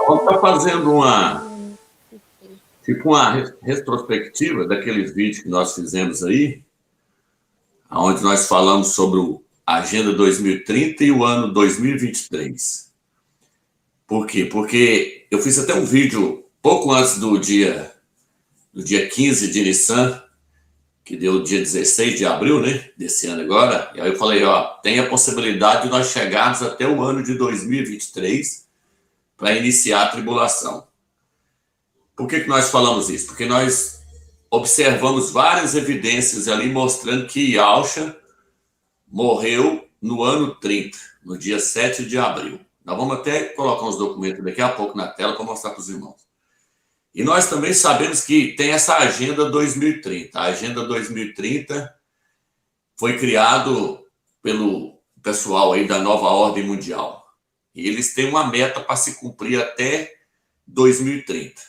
Vamos estar fazendo uma retrospectiva daqueles vídeos que nós fizemos aí, onde nós falamos sobre a Agenda 2030 e o ano 2023. Por quê? Porque eu fiz até um vídeo pouco antes do dia 15 de Nissan, que deu o dia 16 de abril, né, desse ano agora. E aí eu falei, tem a possibilidade de nós chegarmos até o ano de 2023 para iniciar a tribulação. Por que nós falamos isso? Porque nós observamos várias evidências ali mostrando que Yahushua morreu no ano 30, no dia 7 de abril. Nós vamos até colocar uns documentos daqui a pouco na tela para mostrar para os irmãos. E nós também sabemos que tem essa Agenda 2030. A Agenda 2030 foi criado pelo pessoal aí da Nova Ordem Mundial. E eles têm uma meta para se cumprir até 2030.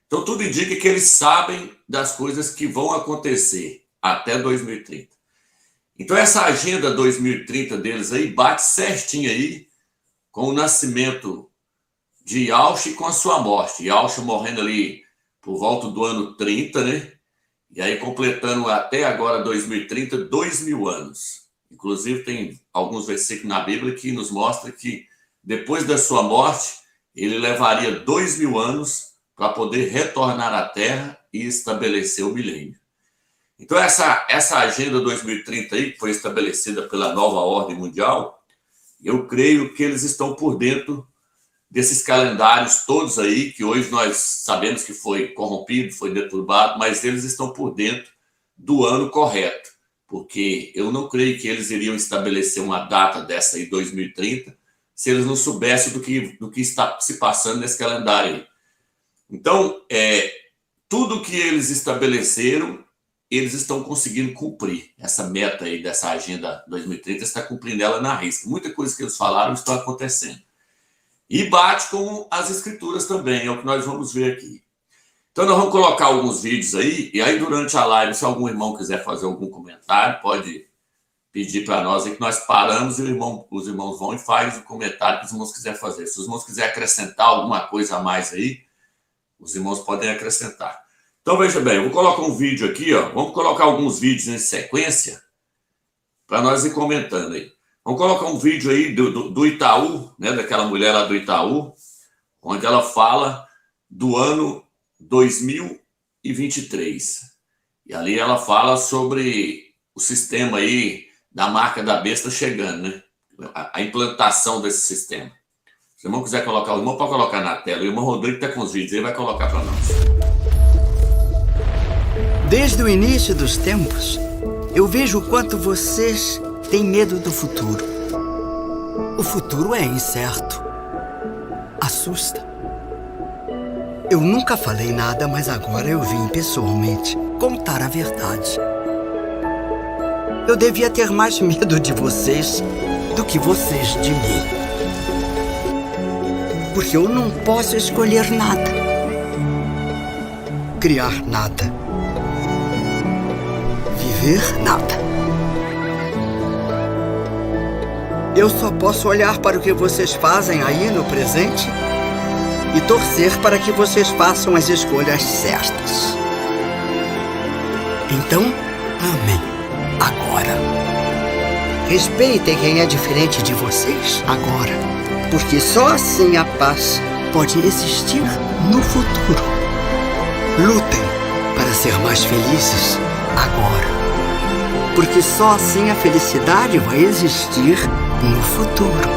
Então, tudo indica que eles sabem das coisas que vão acontecer até 2030. Então, essa Agenda 2030 deles aí bate certinho aí com o nascimento de Yahushua e com a sua morte. Yahushua morrendo ali por volta do ano 30, né? E aí completando até agora 2030, 2.000 anos. Inclusive tem alguns versículos na Bíblia que nos mostram que depois da sua morte, ele levaria 2.000 anos para poder retornar à Terra e estabelecer o milênio. Então essa Agenda 2030 aí, que foi estabelecida pela Nova Ordem Mundial, eu creio que eles estão por dentro desses calendários todos aí, que hoje nós sabemos que foi corrompido, foi deturbado, mas eles estão por dentro do ano correto, porque eu não creio que eles iriam estabelecer uma data dessa aí, 2030, se eles não soubessem do que está se passando nesse calendário aí. Então, tudo que eles estabeleceram, eles estão conseguindo cumprir. Essa meta aí dessa Agenda 2030 está cumprindo ela na risca. Muita coisa que eles falaram está acontecendo. E bate com as escrituras também, é o que nós vamos ver aqui. Então, nós vamos colocar alguns vídeos aí, e aí durante a live, se algum irmão quiser fazer algum comentário, pode pedir para nós aí que nós paramos e os irmãos vão e fazem o comentário que os irmãos quiserem fazer. Se os irmãos quiserem acrescentar alguma coisa a mais aí, os irmãos podem acrescentar. Então, veja bem, eu vou colocar um vídeo aqui, vamos colocar alguns vídeos em sequência para nós ir comentando aí. Vamos colocar um vídeo aí do Itaú, né, daquela mulher lá do Itaú, onde ela fala do ano 2023. E ali ela fala sobre o sistema aí da marca da besta chegando, né? A implantação desse sistema. Se o irmão quiser colocar, o irmão pode colocar na tela. O irmão Rodrigo está com os vídeos, ele vai colocar para nós. Desde o início dos tempos, eu vejo o quanto vocês têm medo do futuro. O futuro é incerto. Assusta. Eu nunca falei nada, mas agora eu vim pessoalmente contar a verdade. Eu devia ter mais medo de vocês do que vocês de mim. Porque eu não posso escolher nada. Criar nada. Viver nada. Eu só posso olhar para o que vocês fazem aí no presente e torcer para que vocês façam as escolhas certas. Então, amem agora. Respeitem quem é diferente de vocês agora, porque só assim a paz pode existir no futuro. Lutem para ser mais felizes agora, porque só assim a felicidade vai existir no futuro.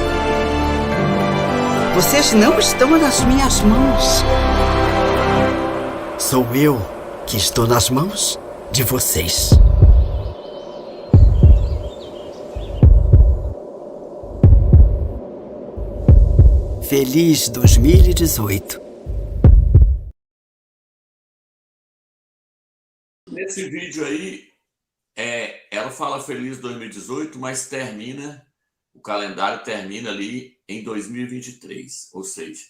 Vocês não estão nas minhas mãos. Sou eu que estou nas mãos de vocês. Feliz 2018. Nesse vídeo aí, ela fala Feliz 2018, mas o calendário termina ali em 2023, ou seja,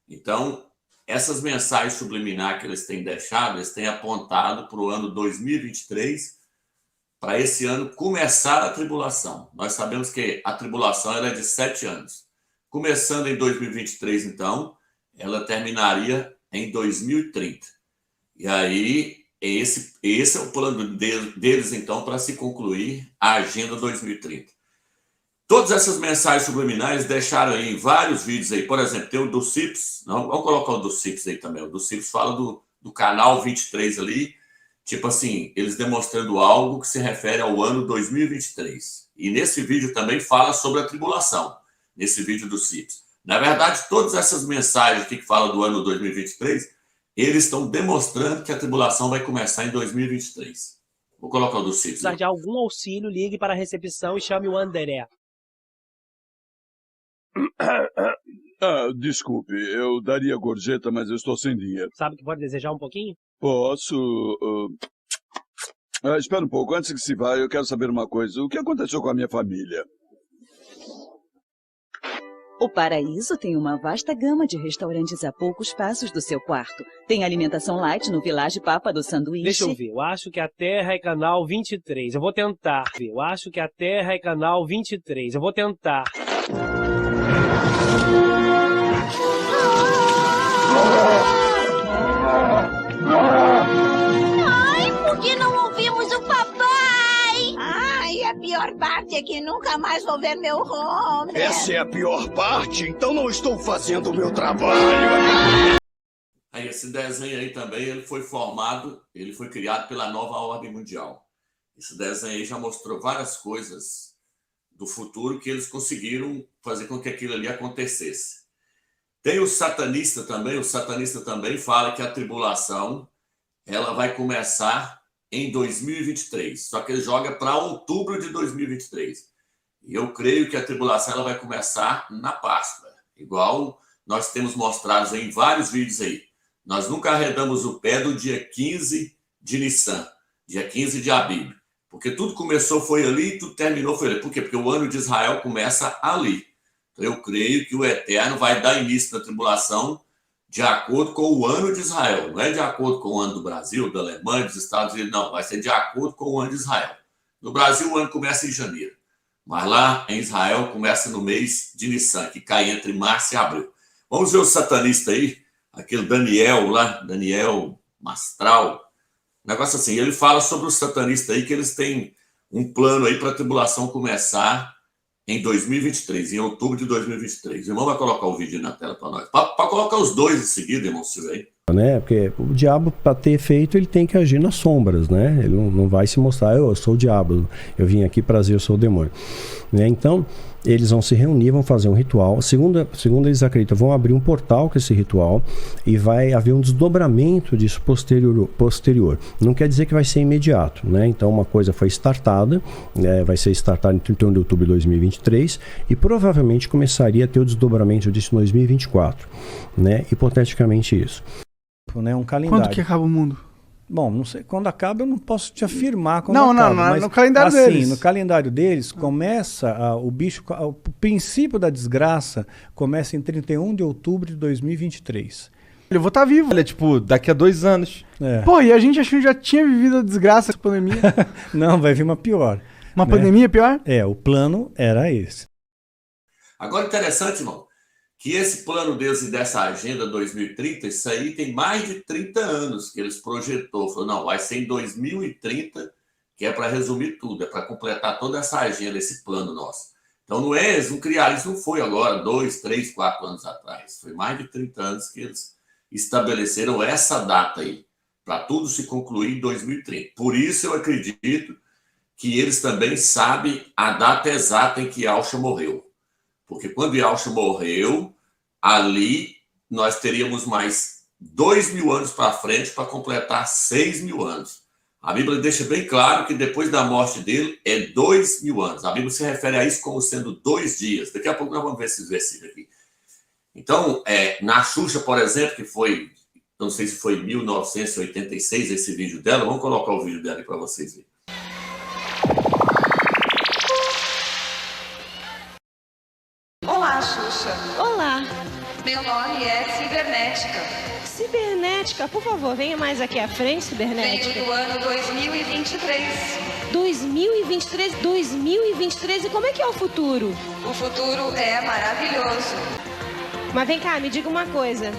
então essas mensagens subliminares que eles têm deixado, eles têm apontado para o ano 2023, para esse ano começar a tribulação. Nós sabemos que a tribulação ela é de 7 anos. Começando em 2023, então, ela terminaria em 2030. E aí, esse é o plano deles, então, para se concluir a Agenda 2030. Todas essas mensagens subliminais deixaram aí vários vídeos aí. Por exemplo, tem o do CIPS. Não, vamos colocar o do CIPS aí também. O do CIPS fala do canal 23 ali. Tipo assim, eles demonstrando algo que se refere ao ano 2023. E nesse vídeo também fala sobre a tribulação. Nesse vídeo do CIPS. Na verdade, todas essas mensagens que falam do ano 2023, eles estão demonstrando que a tribulação vai começar em 2023. Vou colocar o do CIPS. Se precisar de algum auxílio, ligue para a recepção e chame o André. Desculpe, eu daria gorjeta, mas eu estou sem dinheiro. Sabe que pode desejar um pouquinho? Posso... espera um pouco, antes que se vá, eu quero saber uma coisa. O que aconteceu com a minha família? O Paraíso tem uma vasta gama de restaurantes a poucos passos do seu quarto. Tem alimentação light no Village Papa do Sanduíche. Deixa eu ver, eu acho que a Terra é canal 23. Eu vou tentar. Eu acho que a Terra é canal 23. Eu vou tentar. Ai, por que não ouvimos o papai? Ai, a pior parte é que nunca mais vou ver meu Homer. Essa é a pior parte, então não estou fazendo o meu trabalho. Aí esse desenho aí também, ele foi criado pela Nova Ordem Mundial. Esse desenho aí já mostrou várias coisas do futuro que eles conseguiram fazer com que aquilo ali acontecesse. Tem o satanista também fala que a tribulação ela vai começar em 2023, só que ele joga para outubro de 2023. E eu creio que a tribulação ela vai começar na Páscoa, igual nós temos mostrado em vários vídeos aí. Nós nunca arredamos o pé do dia 15 de Nissan, dia 15 de Abib. Porque tudo começou foi ali e tudo terminou foi ali. Por quê? Porque o ano de Israel começa ali. Então eu creio que o Eterno vai dar início na tribulação de acordo com o ano de Israel. Não é de acordo com o ano do Brasil, da Alemanha, dos Estados Unidos, não. Vai ser de acordo com o ano de Israel. No Brasil o ano começa em janeiro. Mas lá em Israel começa no mês de Nissan, que cai entre março e abril. Vamos ver o satanista aí, aquele Daniel lá, Daniel Mastral. Negócio assim, ele fala sobre o satanista aí, que eles têm um plano aí para a tribulação começar em 2023, em outubro de 2023. O irmão vai colocar o vídeo na tela para nós. Para colocar os dois em seguida, irmão, se tiver aí. Né? Porque o diabo, para ter efeito, ele tem que agir nas sombras, né? Ele não vai se mostrar, eu sou o diabo, eu vim aqui para dizer eu sou o demônio. Né? Então, eles vão se reunir, vão fazer um ritual. Segundo eles acreditam, vão abrir um portal com esse ritual e vai haver um desdobramento disso posterior. Não quer dizer que vai ser imediato, né? Então, uma coisa foi startada, vai ser startada em 31 de outubro de 2023 e provavelmente começaria a ter o desdobramento disso em 2024, né? Hipoteticamente isso. Né, um calendário. Quando que acaba o mundo? Bom, não sei, quando acaba eu não posso te afirmar quando não, acaba. Não, mas, no calendário assim, deles. No calendário deles começa o princípio da desgraça começa em 31 de outubro de 2023. Eu vou estar vivo. Olha, tipo, daqui a 2 anos. Pô, e a gente achou que já tinha vivido a desgraça da pandemia. Não, vai vir uma pior. Uma pandemia pior? O plano era esse. Agora, interessante, irmão, que esse plano deles e dessa agenda 2030, isso aí tem mais de 30 anos que eles projetou. Falou, não, vai ser em 2030, que é para resumir tudo, é para completar toda essa agenda, esse plano nosso. Então, não é, eles não criaram, isso não foi agora, 2, 3, 4 anos atrás. Foi mais de 30 anos que eles estabeleceram essa data aí, para tudo se concluir em 2030. Por isso, eu acredito que eles também sabem a data exata em que Yahshua morreu. Porque quando Yahshua morreu, ali nós teríamos mais 2.000 anos para frente para completar 6.000 anos. A Bíblia deixa bem claro que depois da morte dele é 2.000 anos. A Bíblia se refere a isso como sendo 2 dias. Daqui a pouco nós vamos ver esses versículos aqui. Então, na Xuxa, por exemplo, que foi, não sei se foi 1986 esse vídeo dela, vamos colocar o vídeo dela aí para vocês verem. Olá, Xuxa. Olá. Meu nome é Cibernética. Cibernética, por favor, venha mais aqui à frente, Cibernética. Venho do ano 2023. 2023, e como é que é o futuro? O futuro é maravilhoso. Mas vem cá, me diga uma coisa.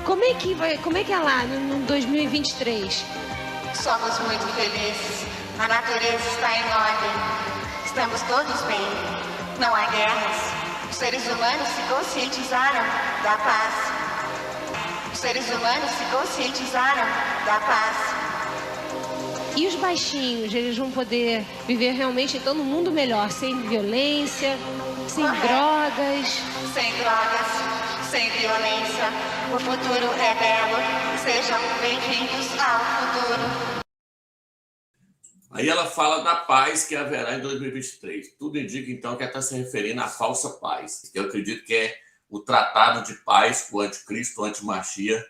Como é que é lá no 2023? Somos muito felizes. A natureza está em ordem. Estamos todos bem. Não há guerras. Os seres humanos se conscientizaram da paz. Os seres humanos se conscientizaram da paz. E os baixinhos, eles vão poder viver realmente então num mundo melhor, sem violência, sem drogas. Sem drogas, sem violência. O futuro é belo. Sejam bem-vindos ao futuro. Aí ela fala da paz que haverá em 2023. Tudo indica, então, que ela está se referindo à falsa paz. Eu acredito que é o tratado de paz que o anticristo, o antimachia,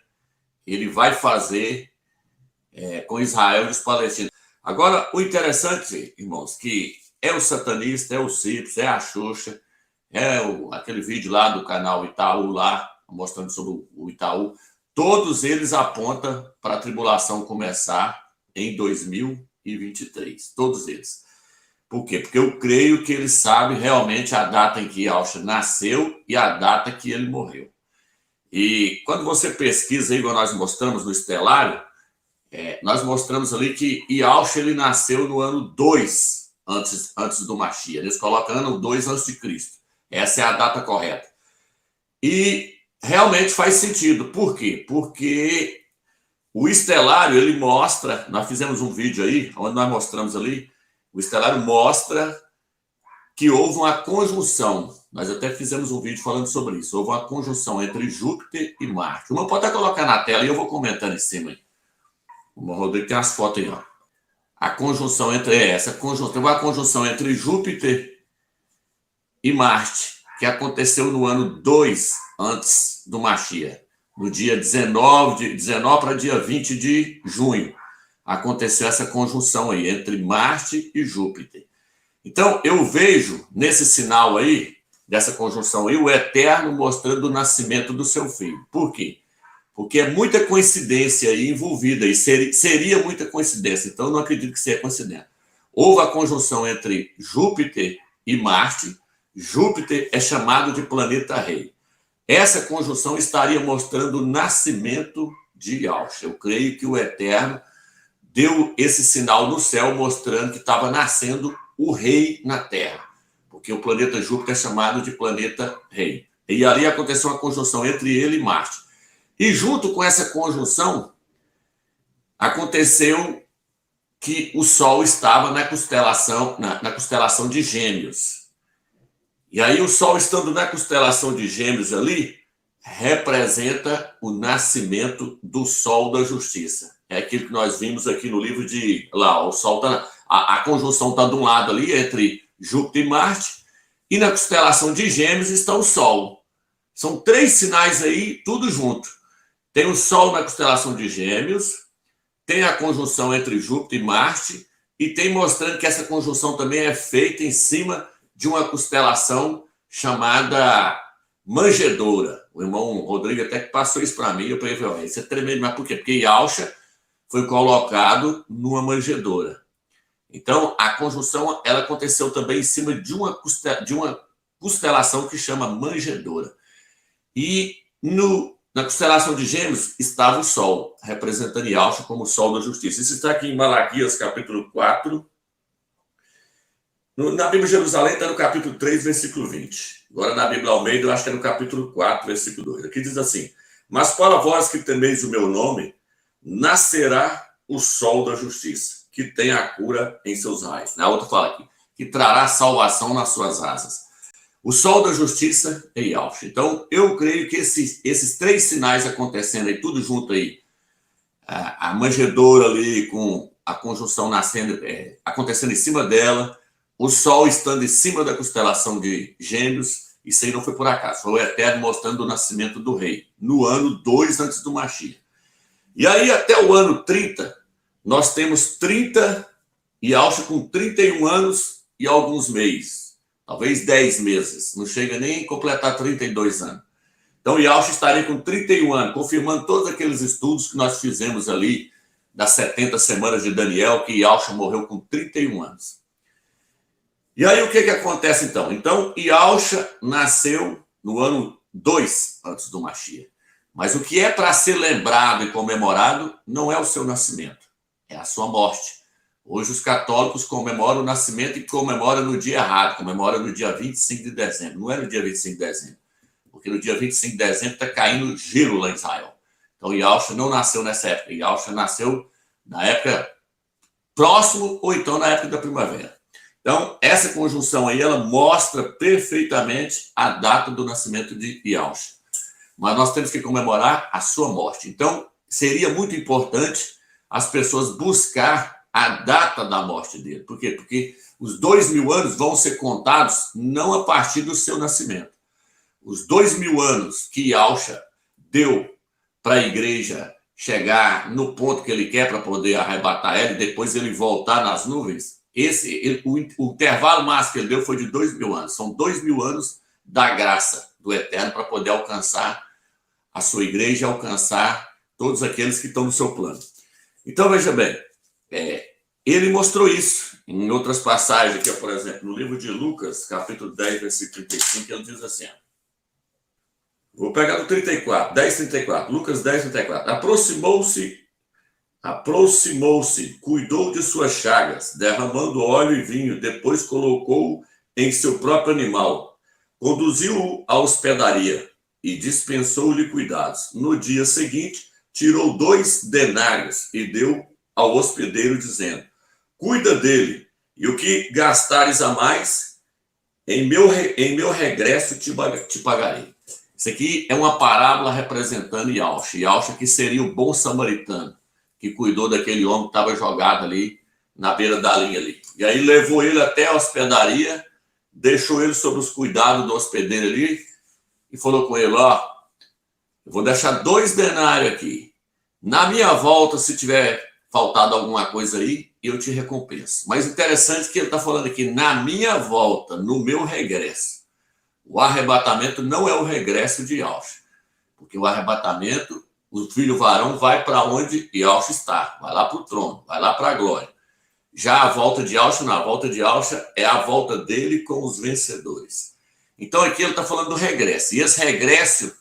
ele vai fazer com Israel e os palestinos. Agora, o interessante, irmãos, que é o satanista, é o Cips, é a Xuxa, aquele vídeo lá do canal Itaú, lá, mostrando sobre o Itaú, todos eles apontam para a tribulação começar em 2023. Todos eles. Por quê? Porque eu creio que eles sabem realmente a data em que Yahushua nasceu e a data que ele morreu. E quando você pesquisa aí, igual nós mostramos no Estelário, nós mostramos ali que Yahushua ele nasceu no ano 2 antes do Mashiach. Eles colocam ano 2 antes de Cristo. Essa é a data correta. E realmente faz sentido. Por quê? Porque o Estelário, ele mostra, nós fizemos um vídeo aí, onde nós mostramos ali, o Estelário mostra que houve uma conjunção. Nós até fizemos um vídeo falando sobre isso. Houve uma conjunção entre Júpiter e Marte. Uma pode até colocar na tela e eu vou comentando em cima aí. O Rodrigo tem as fotos aí, ó. A conjunção entre teve uma conjunção entre Júpiter e Marte, que aconteceu no ano 2 antes do Mashiach. No dia 19 para dia 20 de junho, aconteceu essa conjunção aí entre Marte e Júpiter. Então, eu vejo nesse sinal aí, dessa conjunção aí, o Eterno mostrando o nascimento do seu filho. Por quê? Porque é muita coincidência aí envolvida, e seria muita coincidência, então eu não acredito que seja coincidência. Houve a conjunção entre Júpiter e Marte. Júpiter é chamado de planeta rei. Essa conjunção estaria mostrando o nascimento de Yahushua. Eu creio que o Eterno deu esse sinal no céu, mostrando que estava nascendo o rei na Terra, porque o planeta Júpiter é chamado de planeta rei. E ali aconteceu uma conjunção entre ele e Marte. E junto com essa conjunção, aconteceu que o Sol estava na constelação de Gêmeos. E aí o Sol estando na constelação de Gêmeos ali, representa o nascimento do Sol da Justiça. É aquilo que nós vimos aqui no livro de... Lá, o Sol está... A conjunção está de um lado ali, entre Júpiter e Marte, e na constelação de Gêmeos está o Sol. São 3 sinais aí, tudo junto. Tem o Sol na constelação de Gêmeos, tem a conjunção entre Júpiter e Marte, e tem mostrando que essa conjunção também é feita em cima de uma constelação chamada Manjedoura. O irmão Rodrigo até que passou isso para mim, eu falei, isso é tremendo, mas por quê? Porque Yahushua foi colocado numa manjedoura. Então, a conjunção ela aconteceu também em cima de uma constelação que chama Manjedoura. E na constelação de Gêmeos estava o Sol, representando Yahushua como o Sol da Justiça. Isso está aqui em Malaquias, capítulo 4. Na Bíblia de Jerusalém está no capítulo 3, versículo 20. Agora, na Bíblia Almeida, eu acho que é no capítulo 4, versículo 2. Aqui diz assim: mas para vós que temeis o meu nome, nascerá o sol da justiça, que tem a cura em seus raios. Na outra fala aqui, que trará salvação nas suas asas. O sol da justiça é Yahushua. Então, eu creio que esses 3 sinais acontecendo aí, tudo junto aí, a manjedoura ali com a conjunção acontecendo em cima dela, o Sol estando em cima da constelação de Gêmeos, isso aí não foi por acaso. Foi o Eterno mostrando o nascimento do rei, no ano 2 antes do Mashiach. E aí, até o ano 30, nós temos 30, e Yahushua com 31 anos e alguns meses. Talvez 10 meses. Não chega nem a completar 32 anos. Então, Yahushua estaria com 31 anos, confirmando todos aqueles estudos que nós fizemos ali, das 70 semanas de Daniel, que Yahushua morreu com 31 anos. E aí, o que acontece, então? Então, Yahushua nasceu no ano 2 antes do Mashiach. Mas o que é para ser lembrado e comemorado não é o seu nascimento, é a sua morte. Hoje os católicos comemoram o nascimento e comemoram no dia errado, comemoram no dia 25 de dezembro. Não é no dia 25 de dezembro, porque no dia 25 de dezembro está caindo gelo lá em Israel. Então Yahushua não nasceu nessa época, Yahushua nasceu na época próximo ou então na época da primavera. Então essa conjunção aí, ela mostra perfeitamente a data do nascimento de Yahushua. Mas nós temos que comemorar a sua morte. Então, seria muito importante as pessoas buscar a data da morte dele. Por quê? Porque os 2000 anos vão ser contados não a partir do seu nascimento. Os 2000 anos que Yahushua deu para a igreja chegar no ponto que ele quer para poder arrebatar ela e depois ele voltar nas nuvens, o intervalo máximo que ele deu foi de 2000 anos. São 2000 anos da graça do Eterno para poder alcançar a sua igreja, alcançar todos aqueles que estão no seu plano. Então, veja bem, ele mostrou isso em outras passagens, aqui, por exemplo, no livro de Lucas, capítulo 10, versículo 35, ele diz assim, vou pegar no 34, 10:34, Lucas 10:34, aproximou-se, cuidou de suas chagas, derramando óleo e vinho, depois colocou em seu próprio animal, conduziu-o à hospedaria, e dispensou-lhe cuidados. No dia seguinte, tirou 2 denários e deu ao hospedeiro, dizendo, cuida dele, e o que gastares a mais, em meu regresso te pagarei. Isso aqui é uma parábola representando Yahushua. Yahushua que seria o bom samaritano, que cuidou daquele homem que estava jogado ali, na beira da linha ali. E aí levou ele até a hospedaria, deixou ele sob os cuidados do hospedeiro ali, e falou com ele, eu vou deixar 2 denários aqui. Na minha volta, se tiver faltado alguma coisa aí, eu te recompenso. Mas interessante que ele está falando aqui, na minha volta, no meu regresso. O arrebatamento não é o regresso de Yahushua. Porque o arrebatamento, o filho varão vai para onde Yahushua está. Vai lá para o trono, vai lá para a glória. Já a volta de Yahushua, não. A volta de Yahushua é a volta dele com os vencedores. Então, aqui ele está falando do regresso. E esse regresso,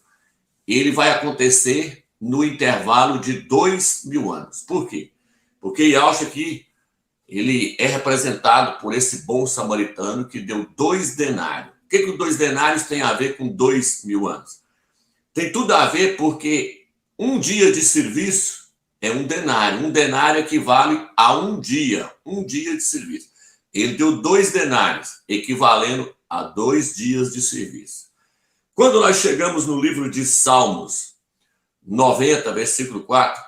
ele vai acontecer no intervalo de 2000 anos. Por quê? Porque Yahushua aqui, ele é representado por esse bom samaritano que deu 2 denários. O que os 2 denários tem a ver com 2000 anos? Tem tudo a ver porque um dia de serviço é um denário. Um denário equivale a um dia de serviço. Ele deu 2 denários, equivalendo a 2 dias de serviço. Quando nós chegamos no livro de Salmos 90, versículo 4,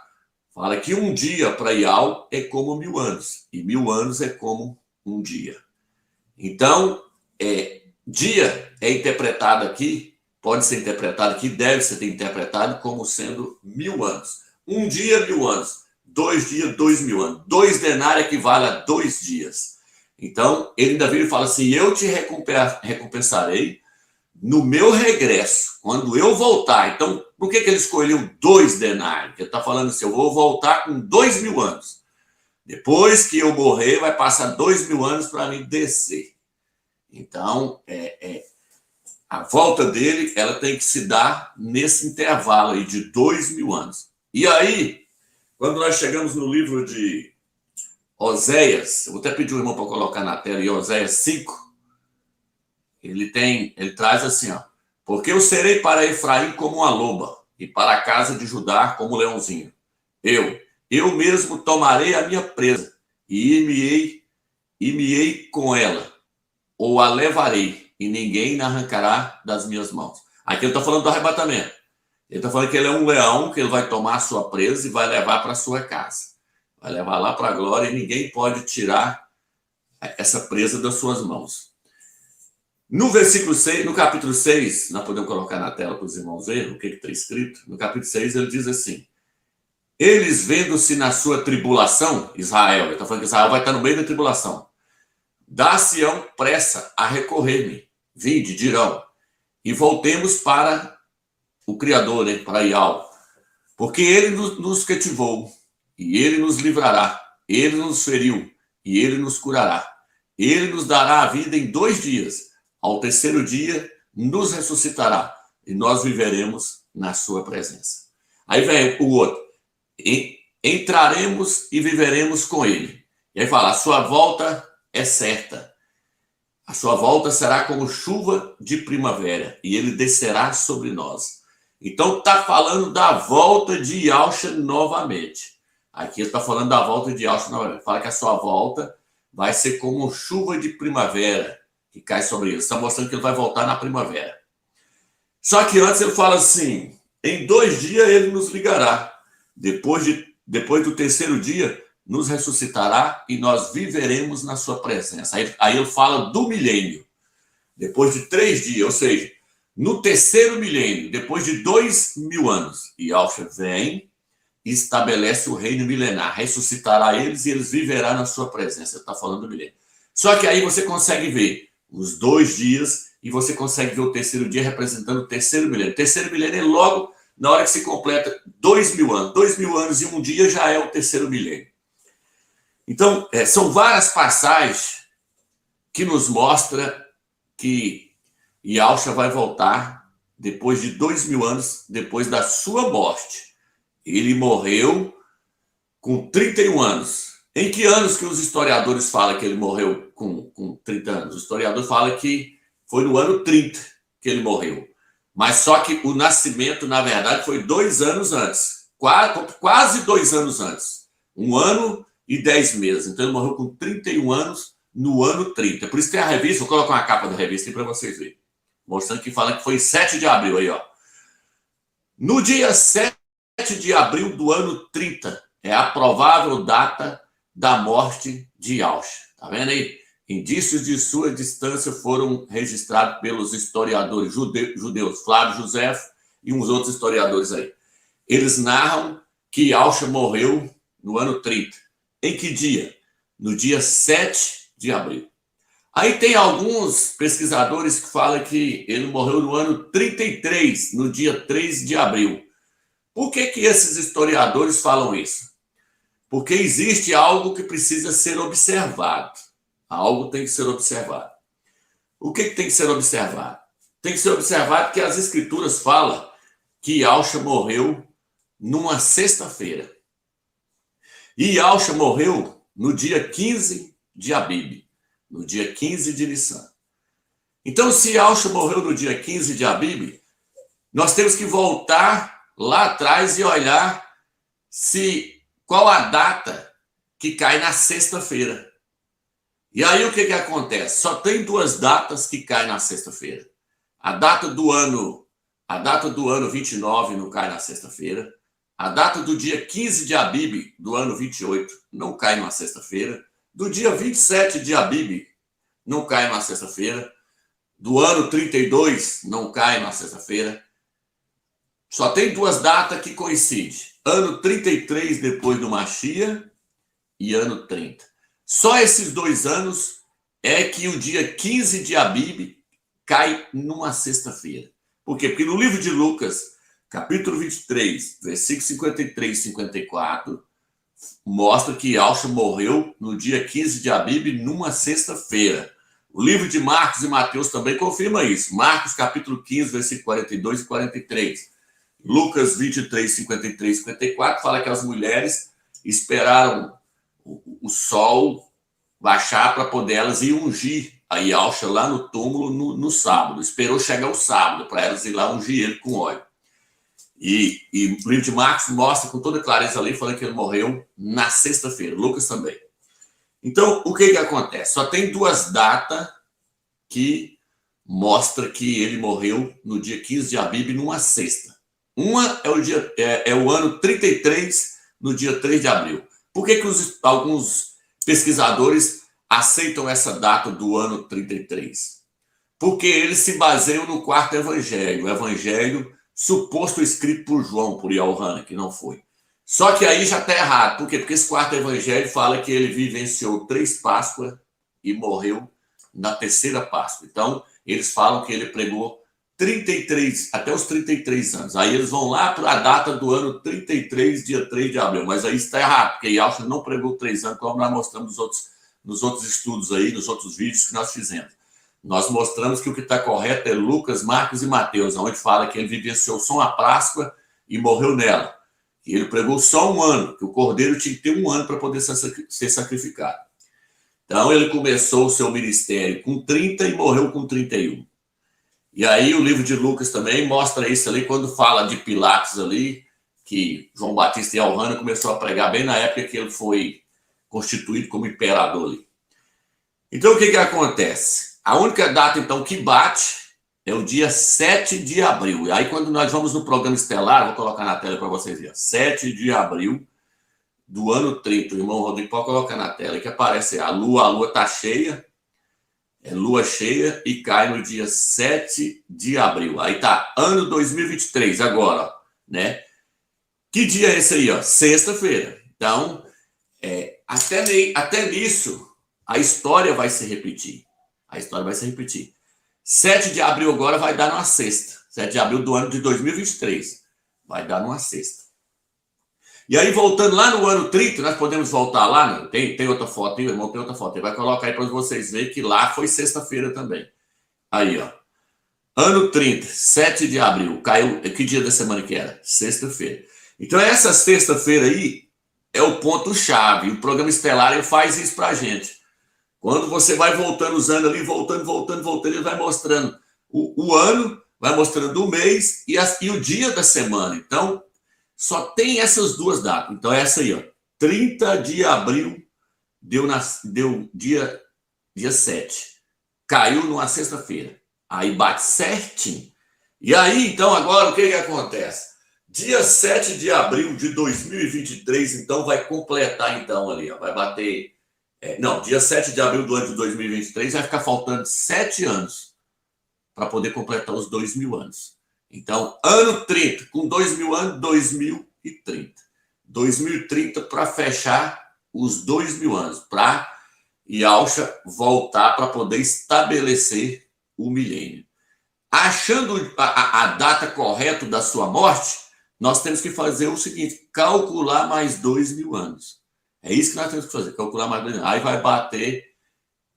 fala que um dia para Yahu é como 1000 anos, e 1000 anos é como um dia. Então, dia é interpretado aqui, pode ser interpretado aqui, deve ser interpretado como sendo 1000 anos. Um dia, 1000 anos. 2 dias, 2000 anos. 2 denários equivale a 2 dias. Então, ele ainda vira e fala assim, eu te recompensarei no meu regresso, quando eu voltar. Então, por que ele escolheu 2 denários? Porque ele está falando assim, eu vou voltar com 2000 anos. Depois que eu morrer, vai passar 2000 anos para mim descer. Então, a volta dele, ela tem que se dar nesse intervalo aí de 2000 anos. E aí, quando nós chegamos no livro de Oséias, eu vou até pedir o irmão para colocar na tela, em Oséias 5, ele traz assim, porque eu serei para Efraim como uma loba, e para a casa de Judá como um leãozinho. Eu mesmo tomarei a minha presa, e me-ei com ela, ou a levarei, e ninguém a arrancará das minhas mãos. Aqui ele está falando do arrebatamento. Ele está falando que ele é um leão, que ele vai tomar a sua presa e vai levar para a sua casa. Vai levar lá para a glória e ninguém pode tirar essa presa das suas mãos. No versículo 6, no capítulo 6, nós podemos colocar na tela para os irmãos verem o que está escrito. No capítulo 6 ele diz assim, eles vendo-se na sua tribulação, Israel, ele está falando que Israel vai estar no meio da tribulação, dar-se-ão pressa a recorrer-me, vinde, dirão, e voltemos para o Criador, para Yahu, porque ele nos cativou, e ele nos livrará, ele nos feriu, e ele nos curará. Ele nos dará a vida em 2 dias, ao 3º dia nos ressuscitará, e nós viveremos na sua presença. Aí vem o outro. Entraremos e viveremos com ele. E aí fala, a sua volta é certa. A sua volta será como chuva de primavera, e ele descerá sobre nós. Então está falando da volta de Yahushua novamente. Aqui está falando da volta de Yahushua novamente. Fala que a sua volta vai ser como chuva de primavera que cai sobre ele. Está mostrando que ele vai voltar na primavera. Só que antes ele fala assim, em 2 dias ele nos ligará. Depois do terceiro dia, nos ressuscitará e nós viveremos na sua presença. Aí ele fala do milênio. Depois de 3 dias, ou seja, no terceiro milênio, depois de 2000 anos, Yahushua vem e estabelece o reino milenar. Ressuscitará eles e eles viverão na sua presença. Ele está falando do milênio. Só que aí você consegue ver os 2 dias e você consegue ver o terceiro dia representando o terceiro milênio. O terceiro milênio é logo na hora que se completa 2000 anos. 2000 anos e 1 dia já é o terceiro milênio. Então, são várias passagens que nos mostram que Yahushua vai voltar depois de 2000 anos, depois da sua morte. Ele morreu com 31 anos. Em que anos que os historiadores falam que ele morreu com 30 anos? O historiador fala que foi no ano 30 que ele morreu. Mas só que o nascimento, na verdade, foi 2 anos antes. Quase 2 anos antes. 1 ano e 10 meses. Então ele morreu com 31 anos no ano 30. Por isso tem a revista, vou colocar uma capa da revista aí para vocês verem. Mostrando que fala que foi 7 de abril aí, ó. No dia 7 de abril do ano 30, é a provável data da morte de Yahushua. Tá vendo aí? Indícios de sua distância foram registrados pelos historiadores judeus, Flávio Josefo e uns outros historiadores aí. Eles narram que Yahushua morreu no ano 30. Em que dia? No dia 7 de abril. Aí tem alguns pesquisadores que falam que ele morreu no ano 33, no dia 3 de abril. Por que esses historiadores falam isso? Porque existe algo que precisa ser observado. Algo tem que ser observado. O que tem que ser observado? Tem que ser observado que as escrituras falam que Yahushua morreu numa sexta-feira. E Yahushua morreu no dia 15 de Abib, no dia 15 de Nissan. Então, se Yahushua morreu no dia 15 de Abib, nós temos que voltar lá atrás e olhar qual a data que cai na sexta-feira. E aí o que acontece? Só tem 2 datas que caem na sexta-feira. A data do ano 29 não cai na sexta-feira. A data do dia 15 de Abib, do ano 28, não cai numa sexta-feira. Do dia 27 de Abib, não cai numa sexta-feira. Do ano 32, não cai numa sexta-feira. Só tem 2 datas que coincidem. Ano 33 depois do Mashiach e ano 30. Só esses 2 anos é que o dia 15 de Abib cai numa sexta-feira. Por quê? Porque no livro de Lucas, capítulo 23, versículos 53 e 54, mostra que Yahushua morreu no dia 15 de Abib numa sexta-feira. O livro de Marcos e Mateus também confirma isso. Marcos, capítulo 15, versículos 42 e 43. Lucas 23, 53 e 54 fala que as mulheres esperaram o sol baixar para poder elas ir ungir a Yahushua lá no túmulo no sábado. Esperou chegar o sábado para elas ir lá ungir ele com óleo. E o livro de Marcos mostra com toda clareza ali, falando que ele morreu na sexta-feira. Lucas também. Então, o que acontece? Só tem 2 datas que mostra que ele morreu no dia 15 de Abib numa sexta. Uma é o ano 33, no dia 3 de abril. Por que alguns pesquisadores aceitam essa data do ano 33? Porque eles se baseiam no 4º evangelho, o evangelho suposto escrito por João, por Yohanan, que não foi. Só que aí já está errado. Por quê? Porque esse 4º evangelho fala que ele vivenciou 3 Páscoas e morreu na 3ª Páscoa. Então, eles falam que ele pregou 33, até os 33 anos. Aí eles vão lá para a data do ano 33, dia 3 de abril. Mas aí está errado, porque Yahushua não pregou 3 anos, como nós mostramos nos outros estudos aí, nos outros vídeos que nós fizemos. nós mostramos que o que está correto é Lucas, Marcos e Mateus, onde fala que ele vivenciou só a Páscoa e morreu nela. E ele pregou só 1 ano, que o cordeiro tinha que ter 1 ano para poder ser sacrificado. Então, ele começou o seu ministério com 30 e morreu com 31. E aí, o livro de Lucas também mostra isso ali, quando fala de Pilatos ali, que João Batista e Alrana começou a pregar bem na época que ele foi constituído como imperador ali. Então, o que acontece? A única data, então, que bate é o dia 7 de abril. E aí, quando nós vamos no programa estelar, vou colocar na tela para vocês verem, 7 de abril do ano 30. O irmão Rodrigo pode colocar na tela, que aparece a lua está cheia, é lua cheia e cai no dia 7 de abril. Aí tá, ano 2023, agora, né? Que dia é esse aí, ó? Sexta-feira. Então, até nisso, a história vai se repetir. A história vai se repetir. 7 de abril agora vai dar numa sexta. 7 de abril do ano de 2023. Vai dar numa sexta. E aí, voltando lá no ano 30, nós podemos voltar lá, né? Tem outra foto aí, o irmão tem outra foto. Ele vai colocar aí para vocês verem que lá foi sexta-feira também. Aí, ó. Ano 30, 7 de abril. Caiu, que dia da semana que era? Sexta-feira. Então, essa sexta-feira aí é o ponto-chave. O programa estelar ele faz isso pra gente. Quando você vai voltando os anos ali, voltando, ele vai mostrando o ano, vai mostrando o mês e o dia da semana. Então, só tem essas duas datas. Então, essa aí, ó. 30 de abril deu dia 7. Caiu numa sexta-feira. Aí bate certinho. E aí, então, agora, o que acontece? Dia 7 de abril de 2023, então, vai completar, então, ali, ó. Vai bater... dia 7 de abril do ano de 2023 vai ficar faltando 7 anos para poder completar os 2.000 anos. Então, ano 30, com 2.000 anos, 2030. 2030 para fechar os 2.000 anos, para Yahusha voltar para poder estabelecer o milênio. Achando a data correta da sua morte, nós temos que fazer o seguinte, calcular mais 2.000 anos. É isso que nós temos que fazer, calcular mais 2.000 anos. Aí vai bater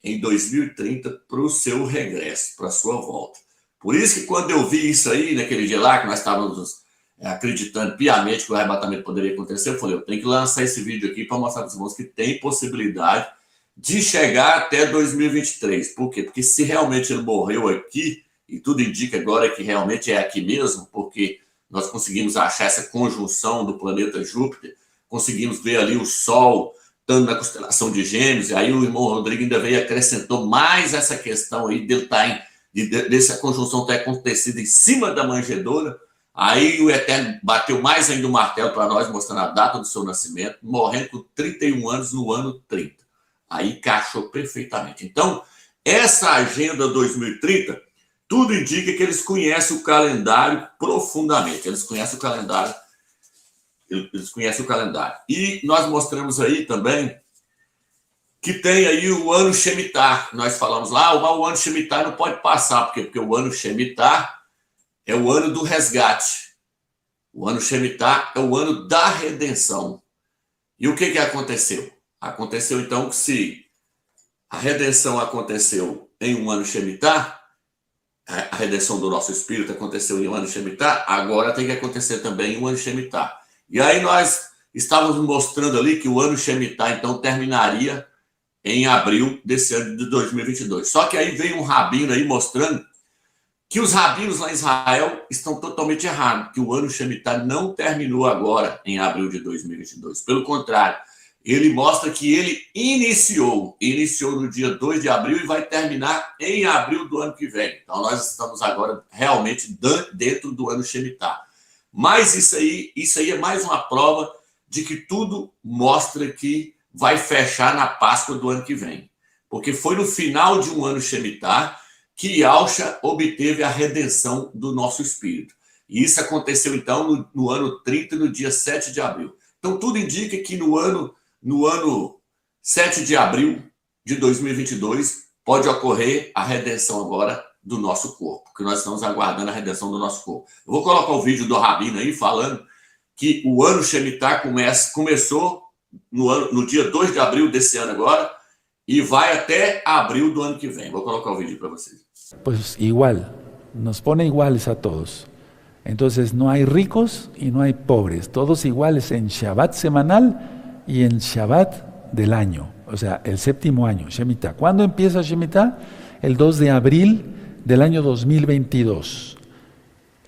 em 2030 para o seu regresso, para a sua volta. Por isso que quando eu vi isso aí, naquele dia lá, que nós estávamos acreditando piamente que o arrebatamento poderia acontecer, eu falei, eu tenho que lançar esse vídeo aqui para mostrar para os irmãos que tem possibilidade de chegar até 2023. Por quê? Porque se realmente ele morreu aqui, e tudo indica agora que realmente é aqui mesmo, porque nós conseguimos achar essa conjunção do planeta Júpiter, conseguimos ver ali o Sol estando na constelação de Gêmeos, e aí o irmão Rodrigo ainda veio e acrescentou mais essa questão aí dele dessa conjunção ter acontecido em cima da manjedoura. Aí o Eterno bateu mais ainda o martelo para nós, mostrando a data do seu nascimento, morrendo com 31 anos no ano 30. Aí encaixou perfeitamente. Então, essa agenda 2030, tudo indica que eles conhecem o calendário profundamente. Eles conhecem o calendário. E nós mostramos aí também que tem aí o ano Shemitah. Nós falamos lá, o ano Shemitah não pode passar. Por quê? Porque o ano Shemitah é o ano do resgate. O ano Shemitah é o ano da redenção. E o que aconteceu? Aconteceu, então, que se a redenção aconteceu em um ano Shemitah, a redenção do nosso espírito aconteceu em um ano Shemitah, agora tem que acontecer também em um ano Shemitah. E aí nós estávamos mostrando ali que o ano Shemitah, então, terminaria em abril desse ano de 2022. Só que aí veio um rabino aí mostrando que os rabinos lá em Israel estão totalmente errados, que o ano Shemitah não terminou agora, em abril de 2022. Pelo contrário, ele mostra que ele iniciou no dia 2 de abril e vai terminar em abril do ano que vem. Então, nós estamos agora realmente dentro do ano Shemitah. Mas isso aí é mais uma prova de que tudo mostra que vai fechar na Páscoa do ano que vem. Porque foi no final de um ano Shemitah que Yahusha obteve a redenção do nosso espírito. E isso aconteceu, então, no ano 30, no dia 7 de abril. Então, tudo indica que no ano 7 de abril de 2022 pode ocorrer a redenção agora do nosso corpo, que nós estamos aguardando a redenção do nosso corpo. Eu vou colocar o vídeo do rabino aí falando que o ano Shemitah começou no dia 2 de abril desse ano agora e vai até abril do ano que vem. Vou colocar o vídeo para vocês. Pues igual, nos pone iguales a todos. Entonces no hay ricos y no hay pobres, todos iguales en Shabbat semanal y en Shabbat del año, o sea, el séptimo año, Shemitah. ¿Cuándo empieza Shemitah? El 2 de abril del año 2022.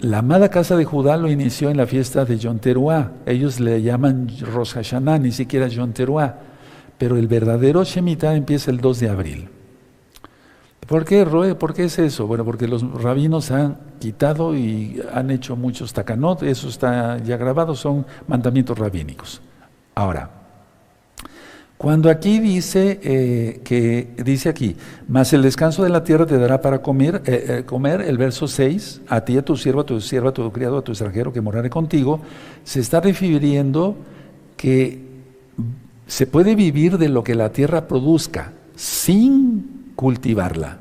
La amada casa de Judá lo inició en la fiesta de Yom Teruah. Ellos le llaman Rosh Hashanah, ni siquiera Yom Teruah. Pero el verdadero Shemitah empieza el 2 de abril. ¿Por qué, Roe? ¿Por qué es eso? Bueno, porque los rabinos han quitado y han hecho muchos takanot, eso está ya grabado, son mandamientos rabínicos. Ahora, cuando aquí dice, dice aquí, mas el descanso de la tierra te dará para comer, el verso 6, a ti, a tu siervo, a tu sierva, a tu criado, a tu extranjero que morare contigo, se está refiriendo que se puede vivir de lo que la tierra produzca, sin cultivarla.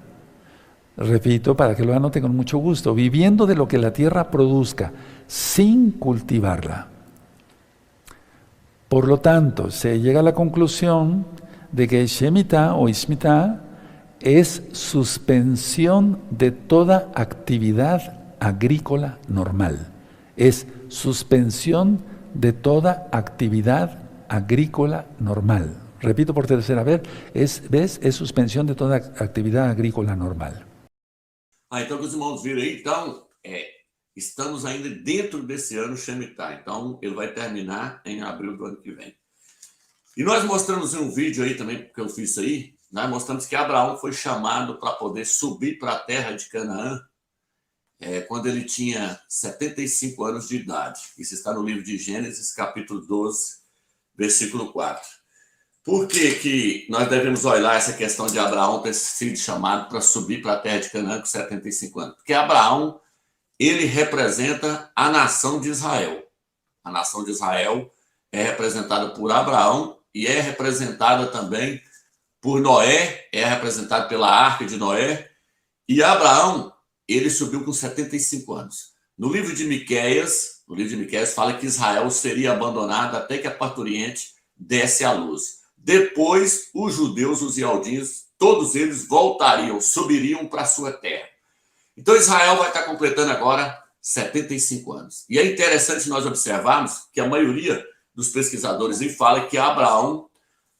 Repito, para que lo anoten con mucho gusto, viviendo de lo que la tierra produzca, sin cultivarla. Por lo tanto, se llega a la conclusión de que Shemitah o Ishmitah es suspensión de toda actividad agrícola normal. Es suspensión de toda actividad agrícola normal. Repito por tercera vez, es suspensión de toda actividad agrícola normal. Então, que os irmãos viram aí, então, estamos ainda dentro desse ano Shemitah. Então, ele vai terminar em abril do ano que vem. E nós mostramos em um vídeo aí também, que eu fiz aí, nós mostramos que Abraão foi chamado para poder subir para a terra de Canaã quando ele tinha 75 anos de idade. Isso está no livro de Gênesis, capítulo 12, versículo 4. Por que nós devemos olhar essa questão de Abraão ter sido chamado para subir para a terra de Canaã com 75 anos? Porque Abraão, ele representa a nação de Israel. A nação de Israel é representada por Abraão e é representada também por Noé, é representada pela arca de Noé. E Abraão, ele subiu com 75 anos. No livro de Miqueias fala que Israel seria abandonado até que a parturiente desse à luz. Depois, os judeus, os ialdinhos, todos eles voltariam, subiriam para a sua terra. Então, Israel vai estar completando agora 75 anos. E é interessante nós observarmos que a maioria dos pesquisadores fala que Abraão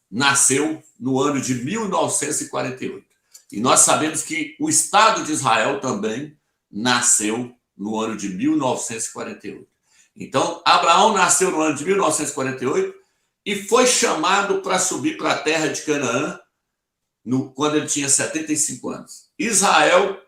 nasceu no ano de 1948. E nós sabemos que o Estado de Israel também nasceu no ano de 1948. Então, Abraão nasceu no ano de 1948 e foi chamado para subir para a terra de Canaã quando ele tinha 75 anos. Israel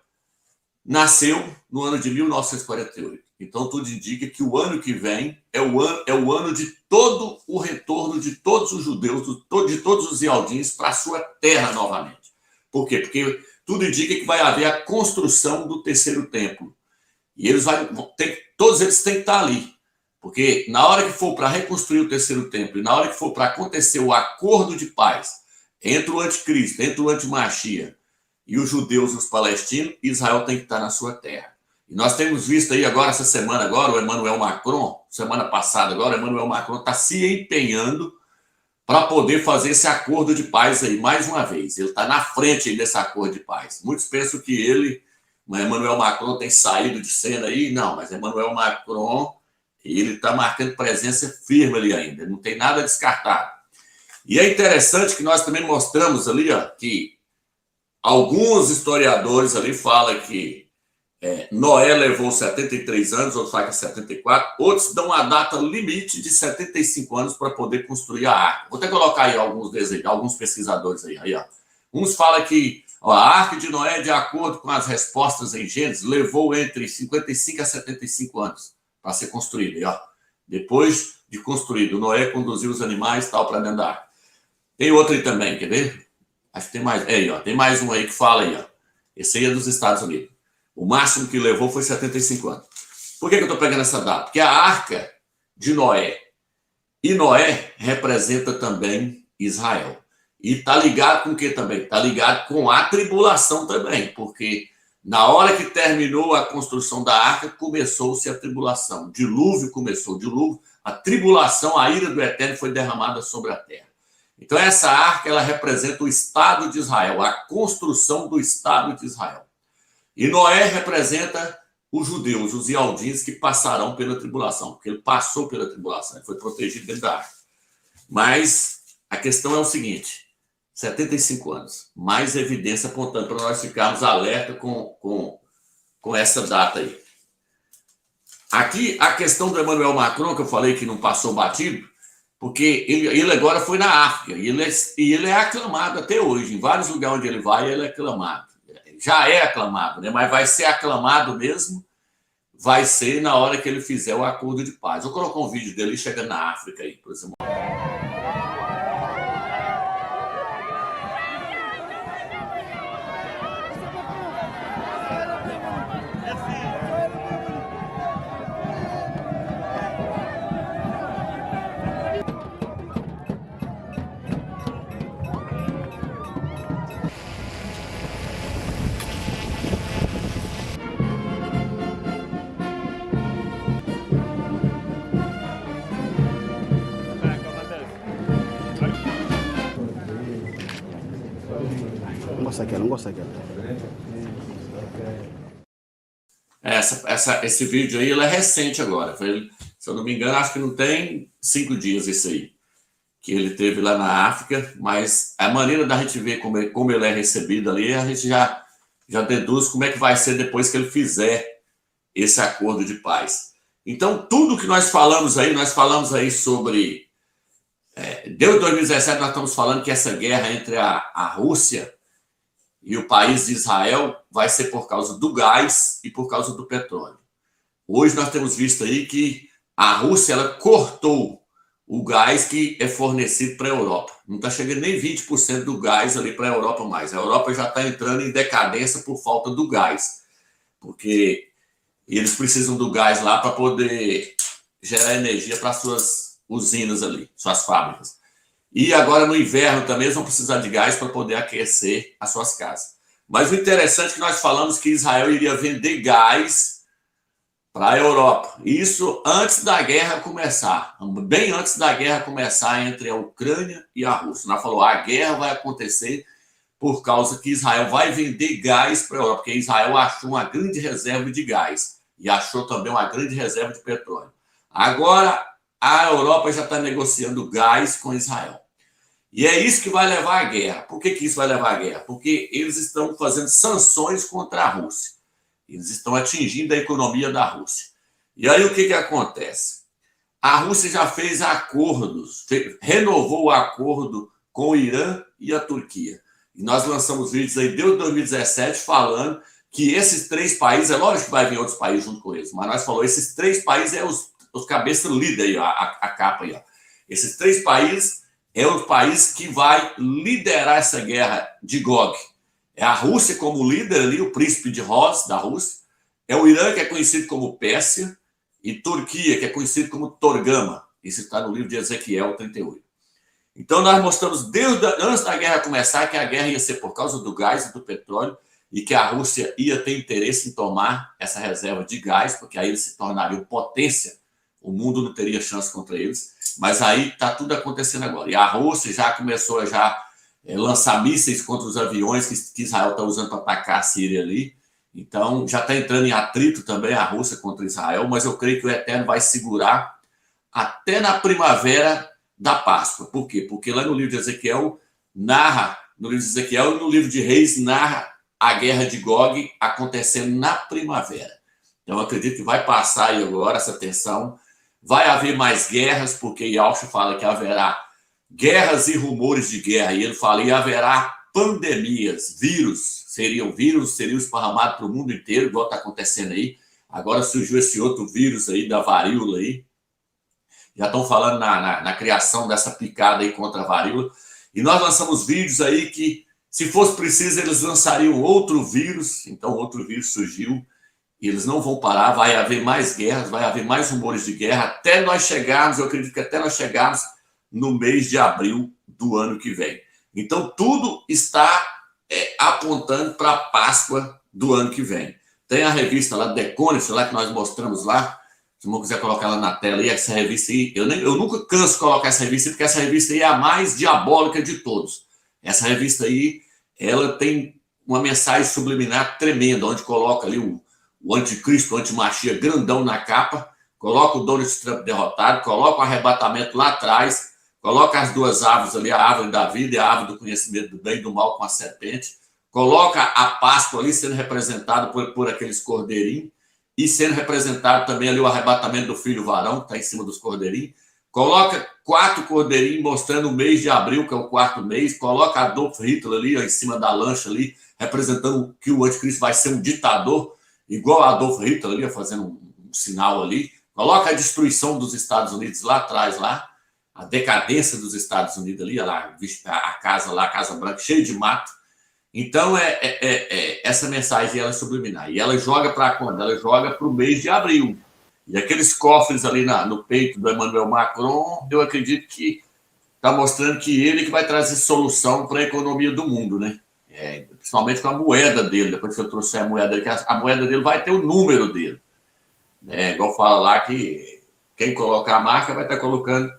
nasceu no ano de 1948. Então, tudo indica que o ano que vem é o ano de todo o retorno de todos os judeus, de todos os ialdins para a sua terra novamente. Por quê? Porque tudo indica que vai haver a construção do terceiro templo. E todos eles têm que estar ali. Porque na hora que for para reconstruir o terceiro templo e na hora que for para acontecer o acordo de paz entre o anticristo, entre o antimachia e os judeus e os palestinos, Israel tem que estar na sua terra. E nós temos visto aí agora, essa semana agora, o Emmanuel Macron, semana passada agora, o Emmanuel Macron está se empenhando para poder fazer esse acordo de paz aí, mais uma vez. Ele está na frente aí desse acordo de paz. Muitos pensam que Emmanuel Macron tem saído de cena aí. Não, mas Emmanuel Macron, ele está marcando presença firme ali ainda, não tem nada descartado. E é interessante que nós também mostramos ali, que alguns historiadores ali falam que Noé levou 73 anos, outros falam que 74, outros dão a data limite de 75 anos para poder construir a arca. Vou até colocar aí alguns deles, alguns pesquisadores aí. Uns falam que a arca de Noé, de acordo com as respostas em Gênesis, levou entre 55 a 75 anos para ser construída. Depois de construído, Noé conduziu os animais para dentro da arca. Tem outro aí também, quer ver? Acho que tem mais. Tem mais um aí que fala aí. Esse aí é dos Estados Unidos. O máximo que levou foi 75 anos. Por que eu estou pegando essa data? Porque a arca de Noé. E Noé representa também Israel. E está ligado com o que também? Está ligado com a tribulação também. Porque na hora que terminou a construção da arca, começou-se a tribulação. O dilúvio começou. A tribulação, a ira do Eterno foi derramada sobre a terra. Então, essa arca, ela representa o Estado de Israel, a construção do Estado de Israel. E Noé representa os judeus, os ialdins, que passarão pela tribulação, porque ele passou pela tribulação, ele foi protegido dentro da arca. Mas a questão é o seguinte, 75 anos, mais evidência apontando para nós ficarmos alerta com essa data aí. Aqui, a questão do Emmanuel Macron, que eu falei que não passou batido, porque ele agora foi na África, e ele é aclamado até hoje. Em vários lugares onde ele vai, ele é aclamado. Já é aclamado, né? Mas vai ser aclamado mesmo, vai ser na hora que ele fizer o acordo de paz. Eu coloquei um vídeo dele chegando na África aí, por exemplo. Não gosto daquela. Esse vídeo aí, ele é recente agora. Foi, se eu não me engano, acho que não tem 5 dias esse aí, que ele teve lá na África, mas a maneira da gente ver como ele é recebido ali, a gente já deduz como é que vai ser depois que ele fizer esse acordo de paz. Então, tudo que nós falamos aí sobre... Desde 2017 nós estamos falando que essa guerra entre a Rússia e o país de Israel vai ser por causa do gás e por causa do petróleo. Hoje nós temos visto aí que a Rússia ela cortou o gás que é fornecido para a Europa. Não está chegando nem 20% do gás ali para a Europa mais. A Europa já está entrando em decadência por falta do gás, porque eles precisam do gás lá para poder gerar energia para suas usinas ali, suas fábricas. E agora no inverno também eles vão precisar de gás para poder aquecer as suas casas. Mas o interessante é que nós falamos que Israel iria vender gás para a Europa. Isso antes da guerra começar, bem antes da guerra começar entre a Ucrânia e a Rússia. Nós falamos, a guerra vai acontecer por causa que Israel vai vender gás para a Europa, porque Israel achou uma grande reserva de gás e achou também uma grande reserva de petróleo. Agora a Europa já está negociando gás com Israel. E é isso que vai levar à guerra. Por que isso vai levar à guerra? Porque eles estão fazendo sanções contra a Rússia. Eles estão atingindo a economia da Rússia. E aí o que acontece? A Rússia já fez acordos, renovou o acordo com o Irã e a Turquia. E nós lançamos vídeos aí desde 2017 falando que esses 3 países, é lógico que vai vir outros países junto com eles, mas nós falamos, esses 3 países é os cabeças líder aí, a capa aí. Ó. Esses 3 países é o país que vai liderar essa guerra de Gog. É a Rússia como líder ali, o príncipe de Rós da Rússia. É o Irã, que é conhecido como Pérsia. E Turquia, que é conhecido como Torgama. Isso está no livro de Ezequiel 38. Então, nós mostramos antes da guerra começar que a guerra ia ser por causa do gás e do petróleo e que a Rússia ia ter interesse em tomar essa reserva de gás, porque aí eles se tornariam potência. O mundo não teria chance contra eles. Mas aí está tudo acontecendo agora. E a Rússia já começou a lançar mísseis contra os aviões que Israel está usando para atacar a Síria ali. Então, já está entrando em atrito também a Rússia contra Israel, mas eu creio que o Eterno vai segurar até na primavera da Páscoa. Por quê? Porque lá no livro de Ezequiel narra, no livro de Ezequiel e no livro de Reis, narra a guerra de Gog acontecendo na primavera. Então, eu acredito que vai passar aí agora essa tensão. Vai haver mais guerras, porque Yahshua fala que haverá guerras e rumores de guerra. E ele fala que haverá pandemias, vírus seriam esparramados para o mundo inteiro, igual está acontecendo aí. Agora surgiu esse outro vírus aí, da varíola aí. Já estão falando na criação dessa picada aí contra a varíola. E nós lançamos vídeos aí que, se fosse preciso, eles lançariam outro vírus. Então, outro vírus surgiu. E eles não vão parar, vai haver mais guerras, vai haver mais rumores de guerra, até nós chegarmos, eu acredito que até nós chegarmos no mês de abril do ano que vem. Então, tudo está apontando para a Páscoa do ano que vem. Tem a revista lá, The Economist, lá que nós mostramos lá, se Se não quiser colocar ela na tela aí, essa revista aí, eu nunca canso de colocar essa revista, porque essa revista aí é a mais diabólica de todos. Essa revista aí, ela tem uma mensagem subliminar tremenda, onde coloca ali o anticristo, o antimachia grandão na capa, coloca o Donald Trump derrotado, coloca o arrebatamento lá atrás, coloca as duas árvores ali, a árvore da vida e a árvore do conhecimento do bem e do mal com a serpente, coloca a Páscoa ali sendo representada por aqueles cordeirinhos, e sendo representado também ali o arrebatamento do filho varão, que está em cima dos cordeirinhos. Coloca 4 cordeirinhos mostrando o mês de abril, que é o 4º mês. Coloca Adolf Hitler ali, ó, em cima da lancha ali, representando que o anticristo vai ser um ditador, igual a Adolf Hitler ali, fazendo um sinal ali. Coloca a destruição dos Estados Unidos lá atrás, lá, a decadência dos Estados Unidos ali, lá, a casa lá, a Casa Branca, cheia de mato. Então, essa mensagem ela é subliminar. E ela joga para quando? Ela joga para o mês de abril. E aqueles cofres ali no peito do Emmanuel Macron, eu acredito que está mostrando que ele que vai trazer solução para a economia do mundo, né? Principalmente com a moeda dele. Depois que eu trouxer a moeda dele, que a moeda dele vai ter o número dele. Igual fala lá que quem colocar a marca vai estar colocando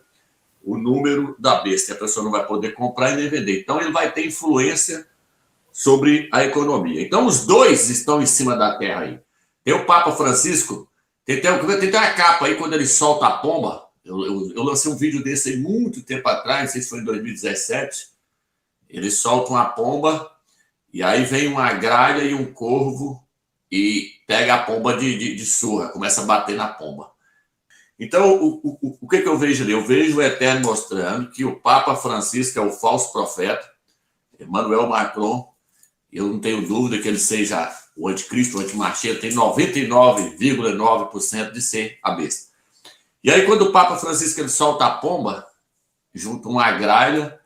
o número da besta. A pessoa não vai poder comprar e nem vender. Então, ele vai ter influência sobre a economia. Então, os dois estão em cima da terra aí. Tem o Papa Francisco, tem uma capa aí, quando ele solta a pomba. Eu lancei um vídeo desse aí muito tempo atrás, não sei se foi em 2017. Ele solta uma pomba, e aí vem uma gralha e um corvo, e pega a pomba de surra, começa a bater na pomba. Então, o que eu vejo ali? Eu vejo o Eterno mostrando que o Papa Francisco é o falso profeta, Emmanuel Macron. Eu não tenho dúvida que ele seja o anticristo, o antimachia, tem 99,9% de ser a besta. E aí, quando o Papa Francisco ele solta a pomba, junta uma gralha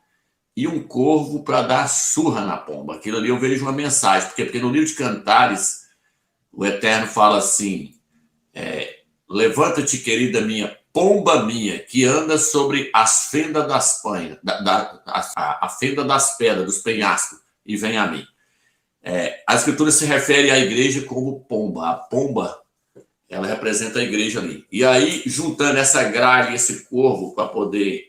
e um corvo para dar surra na pomba. Aquilo ali eu vejo uma mensagem, porque no livro de Cantares, o Eterno fala assim, levanta-te, querida minha, pomba minha, que anda sobre as fendas das panhas, a fenda das pedras, dos penhascos, e vem a mim. A escritura se refere à igreja como pomba. A pomba, ela representa a igreja ali. E aí, juntando essa gralha e esse corvo para poder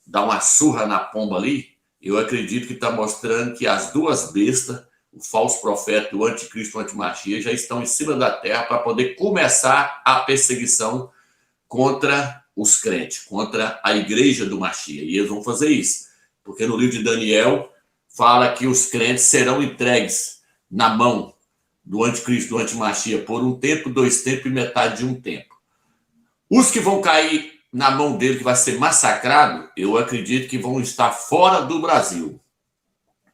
dar uma surra na pomba ali, eu acredito que está mostrando que as duas bestas, o falso profeta, o anticristo, o antimachia, já estão em cima da terra para poder começar a perseguição contra os crentes, contra a igreja do Machia. E eles vão fazer isso, porque no livro de Daniel fala que os crentes serão entregues na mão do anticristo, do antimachia, por 1 tempo, 2 tempos e metade de 1 tempo. Os que vão cair na mão dele, que vai ser massacrado, eu acredito que vão estar fora do Brasil.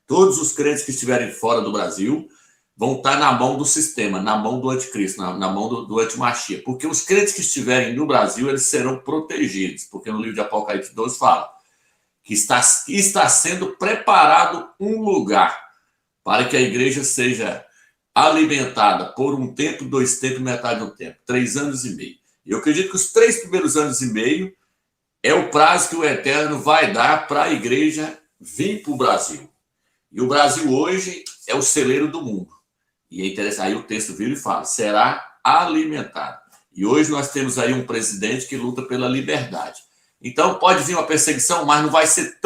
Todos os crentes que estiverem fora do Brasil vão estar na mão do sistema, na mão do anticristo, na mão do antimachia. Porque os crentes que estiverem no Brasil, eles serão protegidos. Porque no livro de Apocalipse 12 fala que está sendo preparado um lugar para que a igreja seja alimentada por 1 tempo, 2 tempos e metade de 1 tempo. 3 anos e meio. Eu acredito que os 3 primeiros anos e meio é o prazo que o Eterno vai dar para a igreja vir para o Brasil. E o Brasil hoje é o celeiro do mundo. E é interessante, aí o texto vira e fala, será alimentado. E hoje nós temos aí um presidente que luta pela liberdade. Então pode vir uma perseguição, mas não vai ser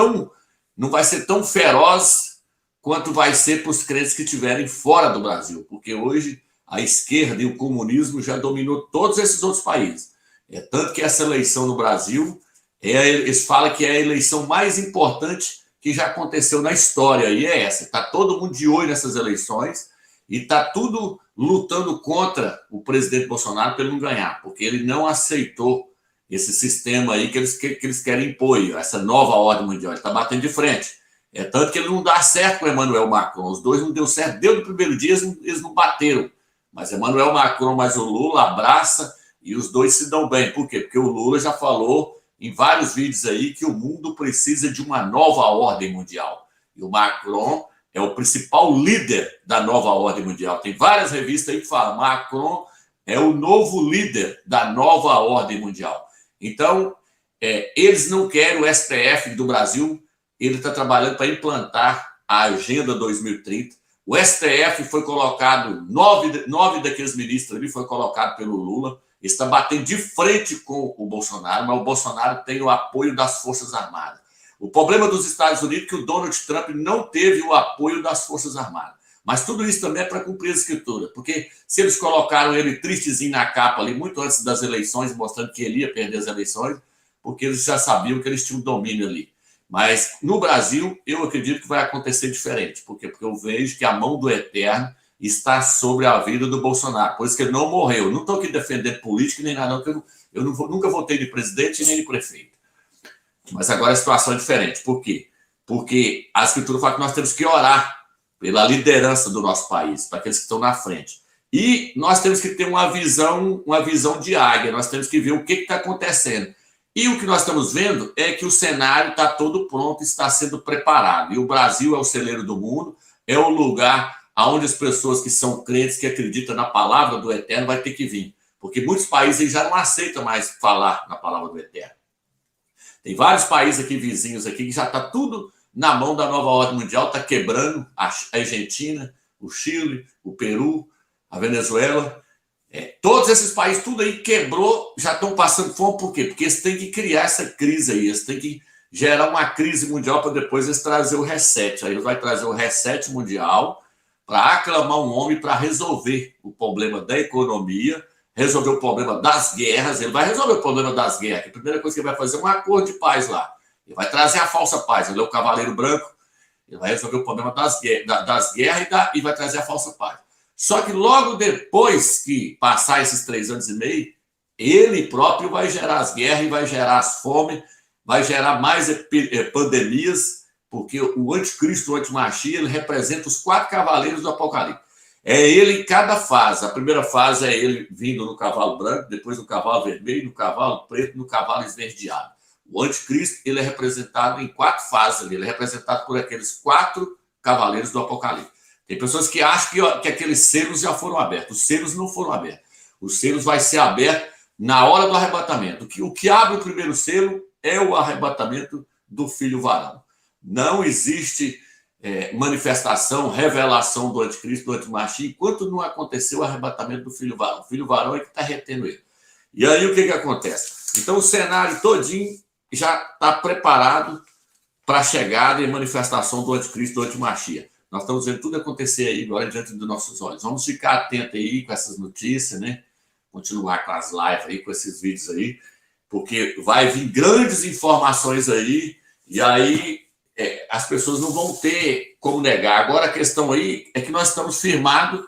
tão feroz quanto vai ser para os crentes que estiverem fora do Brasil. Porque hoje a esquerda e o comunismo já dominou todos esses outros países. Tanto que essa eleição no Brasil, eles falam que é a eleição mais importante que já aconteceu na história. E é essa. Está todo mundo de olho nessas eleições e está tudo lutando contra o presidente Bolsonaro para ele não ganhar. Porque ele não aceitou esse sistema aí que eles querem impor, essa nova ordem mundial. Ele está batendo de frente. Tanto que ele não dá certo com o Emmanuel Macron. Os dois não deu certo. Desde o primeiro dia, eles não bateram. Mas Emmanuel Macron mais o Lula abraça e os dois se dão bem. Por quê? Porque o Lula já falou em vários vídeos aí que o mundo precisa de uma nova ordem mundial. E o Macron é o principal líder da nova ordem mundial. Tem várias revistas aí que falam Macron é o novo líder da nova ordem mundial. Então, eles não querem o STF do Brasil. Ele está trabalhando para implantar a Agenda 2030. O STF foi colocado, 9 daqueles ministros ali foi colocado pelo Lula. está batendo de frente com o Bolsonaro, mas o Bolsonaro tem o apoio das Forças Armadas. O problema dos Estados Unidos é que o Donald Trump não teve o apoio das Forças Armadas. Mas tudo isso também é para cumprir a escritura, porque se eles colocaram ele tristezinho na capa ali, muito antes das eleições, mostrando que ele ia perder as eleições, porque eles já sabiam que eles tinham domínio ali. Mas no Brasil, eu acredito que vai acontecer diferente. Por quê? Porque eu vejo que a mão do Eterno está sobre a vida do Bolsonaro. Por isso que ele não morreu. Não estou aqui defendendo política nem nada, não, eu nunca votei de presidente nem de prefeito. Mas agora a situação é diferente. Por quê? Porque a Escritura fala que nós temos que orar pela liderança do nosso país, para aqueles que estão na frente. E nós temos que ter uma visão de águia, nós temos que ver o que está acontecendo. E o que nós estamos vendo é que o cenário está todo pronto, está sendo preparado. E o Brasil é o celeiro do mundo, é o lugar onde as pessoas que são crentes, que acreditam na palavra do Eterno, vai ter que vir. Porque muitos países já não aceitam mais falar na palavra do Eterno. Tem vários países aqui, vizinhos aqui, que já está tudo na mão da nova ordem mundial, está quebrando a Argentina, o Chile, o Peru, a Venezuela. Todos esses países, tudo aí quebrou, já estão passando fome. Por quê? Porque eles têm que criar essa crise aí, eles têm que gerar uma crise mundial para depois eles trazer o reset. Aí eles vão trazer o reset mundial para aclamar um homem para resolver o problema da economia, resolver o problema das guerras. Ele vai resolver o problema das guerras. A primeira coisa que ele vai fazer é um acordo de paz lá. Ele vai trazer a falsa paz. Ele é o cavaleiro branco. Ele vai resolver o problema das guerras e vai trazer a falsa paz. Só que logo depois que passar esses 3 anos e meio, ele próprio vai gerar as guerras e vai gerar as fomes, vai gerar mais pandemias, porque o anticristo, o antimachia, ele representa os 4 cavaleiros do Apocalipse. É ele em cada fase. A primeira fase é ele vindo no cavalo branco, depois no cavalo vermelho, no cavalo preto, no cavalo esverdeado. O anticristo, ele é representado em 4 fases. Ele é representado por aqueles 4 cavaleiros do Apocalipse. Tem pessoas que acham que aqueles selos já foram abertos. Os selos não foram abertos. Os selos vai ser aberto na hora do arrebatamento. O que abre o primeiro selo é o arrebatamento do filho varão. Não existe manifestação, revelação do anticristo, do antimachia, enquanto não aconteceu o arrebatamento do filho varão. O filho varão é que está retendo ele. E aí o que acontece? Então o cenário todinho já está preparado para a chegada e manifestação do anticristo, do antimachia. Nós estamos vendo tudo acontecer aí agora diante dos nossos olhos. Vamos ficar atentos aí com essas notícias, né? Continuar com as lives aí, com esses vídeos aí, porque vai vir grandes informações aí, e aí as pessoas não vão ter como negar. Agora a questão aí é que nós estamos firmados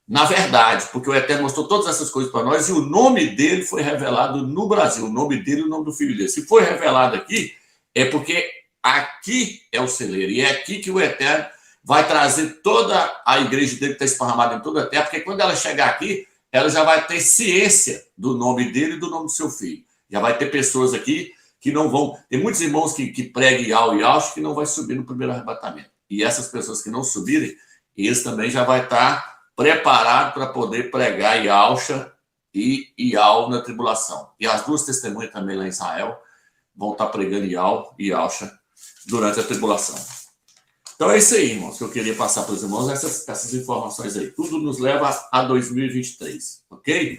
na verdade, porque o Eterno mostrou todas essas coisas para nós e o nome dele foi revelado no Brasil, o nome dele e o nome do filho dele. Se foi revelado aqui, é porque aqui é o celeiro, e é aqui que o Eterno vai trazer toda a igreja dele que está esparramada em toda a terra, porque quando ela chegar aqui, ela já vai ter ciência do nome dele e do nome do seu filho. Já vai ter pessoas aqui que não vão... Tem muitos irmãos que pregam Iau e Iau que não vai subir no primeiro arrebatamento. E essas pessoas que não subirem, eles também já vai estar preparados para poder pregar Iauxa e Iau na tribulação. E as 2 testemunhas também lá em Israel vão estar pregando Iau e Iauxa durante a tribulação. Então é isso aí, irmãos, que eu queria passar para os irmãos, essas informações aí. Tudo nos leva a 2023, ok?